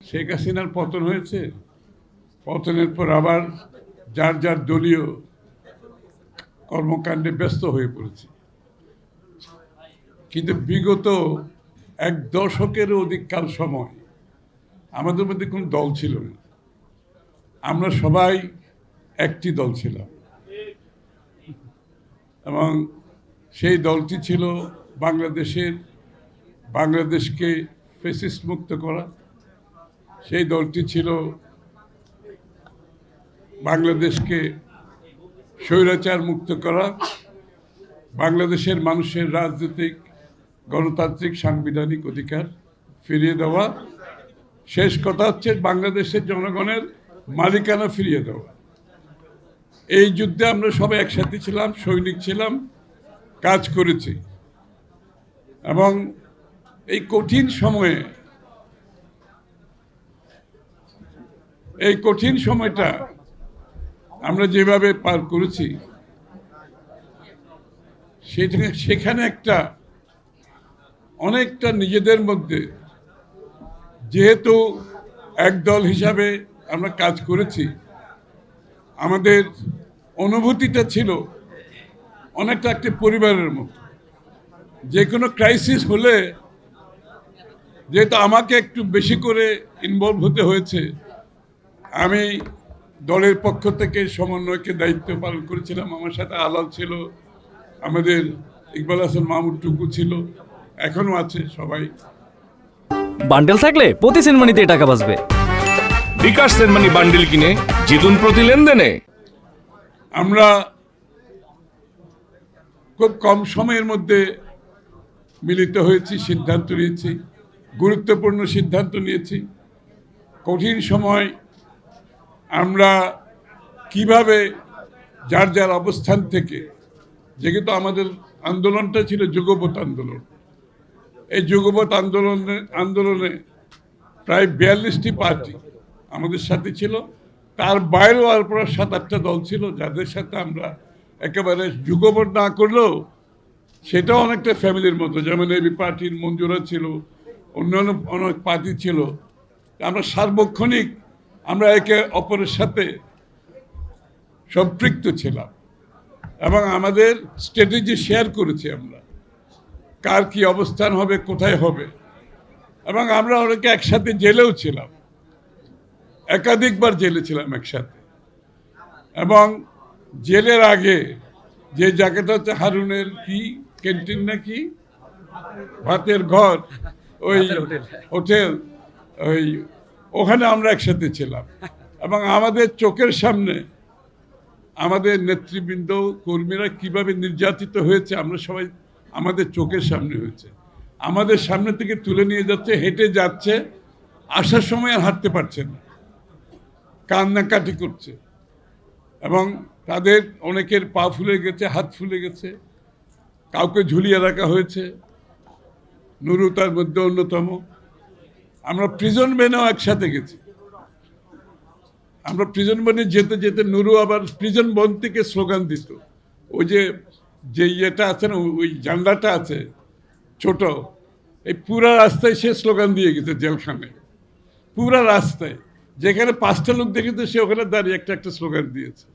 শেখ হাসিনার পতন হয়েছে, পতনের পর আবার যার যার দলীয় কর্মকাণ্ডে ব্যস্ত হয়ে পড়েছে। কিন্তু বিগত এক দশকেরও অধিক কাল সময় আমাদের মধ্যে কোনো দল ছিল না। আমরা সবাই একটি দল ছিলাম এবং সেই দলটি ছিল বাংলাদেশকে ফ্যাসিস্ট মুক্ত করা। সেই দলটি ছিল বাংলাদেশকে স্বৈরাচার মুক্ত করা, বাংলাদেশের মানুষের রাজনৈতিক, গণতান্ত্রিক, সাংবিধানিক অধিকার ফিরিয়ে দেওয়া, শেষ কথা হচ্ছে বাংলাদেশের জনগণের মালিকানা ফিরিয়ে দেওয়া। এই যুদ্ধে আমরা সবাই একসাথে ছিলাম, সৈনিক ছিলাম, কাজ করেছি এবং এই কঠিন সময়টা আমরা যেভাবে পার করেছি, সেখানে অনেকটা নিজেদের মধ্যে, যেহেতু এক দল হিসাবে আমরা কাজ করেছি, আমাদের অনুভূতিটা ছিল অনেকটা একটি পরিবারের মতো। যে কোনো ক্রাইসিস হলে, যেহেতু আমাকে একটু বেশি করে ইনভলভ হতে হয়েছে, আমি দলের পক্ষ থেকে সমন্বয়কে দায়িত্ব পালন করেছিলাম। আমার সাথে আলাল ছিল, আমাদের ইকবাল হাসান মাহমুদ টুকু ছিল, এখনো আছে সবাই। বান্ডেল থাকলে প্রতি সেনমানিতে টাকা বাঁচবে। বিকাশ সেনমানি বান্ডেল কিনে জিতুন প্রতি লেনদেনে। আমরা খুব কম সময়ের মধ্যে মিলিত হয়েছি, সিদ্ধান্ত নিয়েছি, গুরুত্বপূর্ণ সিদ্ধান্ত নিয়েছি। কঠিন সময় আমরা কিভাবে যার যার অবস্থান থেকে, যেহেতু আমাদের আন্দোলনটা ছিল যুগপৎ আন্দোলন, এই যুগপৎ আন্দোলনে প্রায় 42টি পার্টি আমাদের সাথে ছিল। তার বাইরেও আর প্রায় 7-8টা দল ছিল, যাদের সাথে আমরা একেবারে যুগপৎ না করলেও সেটাও অনেকটা ফ্যামিলির মতো। যেমন এবি পার্টির মঞ্জুরা ছিল, অন্যান্য অনেক পার্টি ছিল। আমরা সার্বক্ষণিক আমরা একে অপরের সাথে সম্পৃক্ত ছিলাম এবং আমাদের স্ট্র্যাটেজি শেয়ার করেছি আমরা, কার কি অবস্থান হবে, কোথায় হবে। এবং আমরা অনেকে একসাথে জেলেও ছিলাম, একাধিকবার জেলে ছিলাম একসাথে। এবং জেলের আগে যে জায়গাটা হচ্ছে হারুনের কি ক্যান্টিন নাকি ভাতের ঘর, ওই হোটেল, ওখানে আমরা একসাথে ছিলাম। এবং আমাদের চোখের সামনে আমাদের নেতৃবৃন্দ, কর্মীরা কিভাবে নির্যাতিত হয়েছে আমরা সবাই, আমাদের চোখের সামনে হয়েছে। আমাদের সামনে থেকে তুলে নিয়ে যাচ্ছে, হেঁটে যাচ্ছে, আসার সময় আর হাঁটতে পারছে না, কান্নাকাটি করছে। এবং তাদের অনেকের পা ফুলে গেছে, হাত ফুলে গেছে, কাউকে ঝুলিয়ে রাখা হয়েছে, নুরু তার মধ্যে অন্যতম। আমরা প্রিজন ভ্যানেও একসাথে গেছি। আমরা প্রিজন ভ্যানে যেতে যেতে নুরু আবার প্রিজন বন থেকে স্লোগান দিত। ওই যে ইয়েটা আছে না, ওই জানলাটা আছে ছোট, এই পুরা রাস্তায় সে স্লোগান দিয়ে গেছে জেলখানায়, পুরা রাস্তায়। যেখানে 5টা লোক দেখেছে সে ওখানে দাঁড়িয়ে একটা স্লোগান দিয়েছে।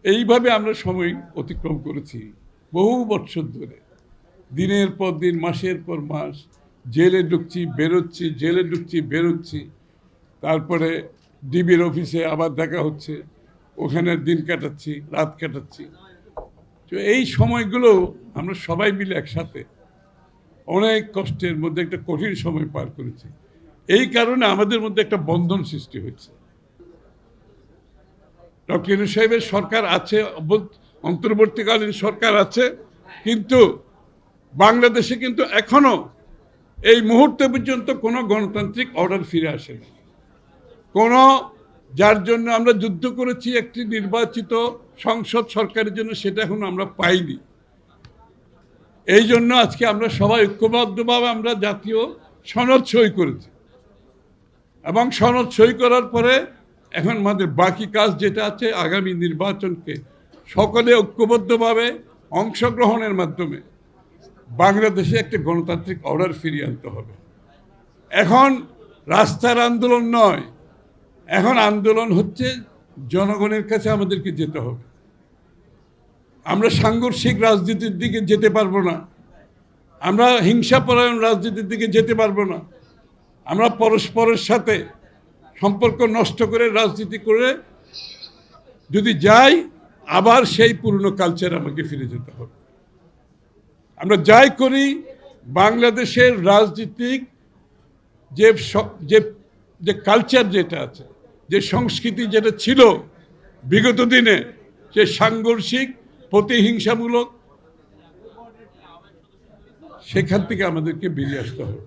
এইভাবে আমরা সময় অতিক্রম করেছি বহু বছর ধরে, দিনের পর দিন, মাসের পর মাস, জেলে ঢুকছি বেরোচ্ছি, জেলে ঢুকছি বেরোচ্ছি। তারপরে ডিবির অফিসে আবার দেখা হচ্ছে, ওখানে দিন কাটাচ্ছি, রাত কাটাচ্ছি। তো এই সময়গুলো আমরা সবাই মিলে একসাথে অনেক কষ্টের মধ্যে একটা কঠিন সময় পার করেছি। এই কারণে আমাদের মধ্যে একটা বন্ধন সৃষ্টি হয়েছে। ডক্টর ইউনূস সাহেবের সরকার আছে, অন্তর্বর্তীকালীন সরকার আছে, কিন্তু বাংলাদেশে কিন্তু এখনো এই মুহূর্তে পর্যন্ত কোনো গণতান্ত্রিক অর্ডার ফিরে আসেনি। যার জন্য আমরা যুদ্ধ করেছি একটি নির্বাচিত সংসদ সরকারের জন্য, সেটা এখন আমরা পাইনি। এই জন্য আজকে আমরা সবাই ঐক্যবদ্ধভাবে আমরা জাতীয় সনদ সই করেছি এবং সনদ সই করার পরে এখন আমাদের বাকি কাজ যেটা আছে, আগামী নির্বাচনকে সকলে ঐক্যবদ্ধভাবে অংশগ্রহণের মাধ্যমে বাংলাদেশে একটা গণতান্ত্রিক অর্ডার ফিরিয়ে আনতে হবে। এখন রাস্তার আন্দোলন নয়, এখন আন্দোলন হচ্ছে জনগণের কাছে আমাদেরকে যেতে হবে। আমরা সাংঘর্ষিক রাজনীতির দিকে যেতে পারবো না, আমরা হিংসাপরায়ণ রাজনীতির দিকে যেতে পারবো না। আমরা পরস্পরের সাথে সম্পর্ক নষ্ট করে রাজনীতি করে যদি যাই, আবার সেই পুরনো কালচার আমাকে ফিরে যেতে হবে। আমরা যাই করি, বাংলাদেশের রাজনীতিক যে কালচার যেটা আছে, যে সংস্কৃতি যেটা ছিল বিগত দিনে, সে সাংঘর্ষিক প্রতিহিংসামূলক, সেখান থেকে আমাদেরকে বেরিয়ে আসতে হবে।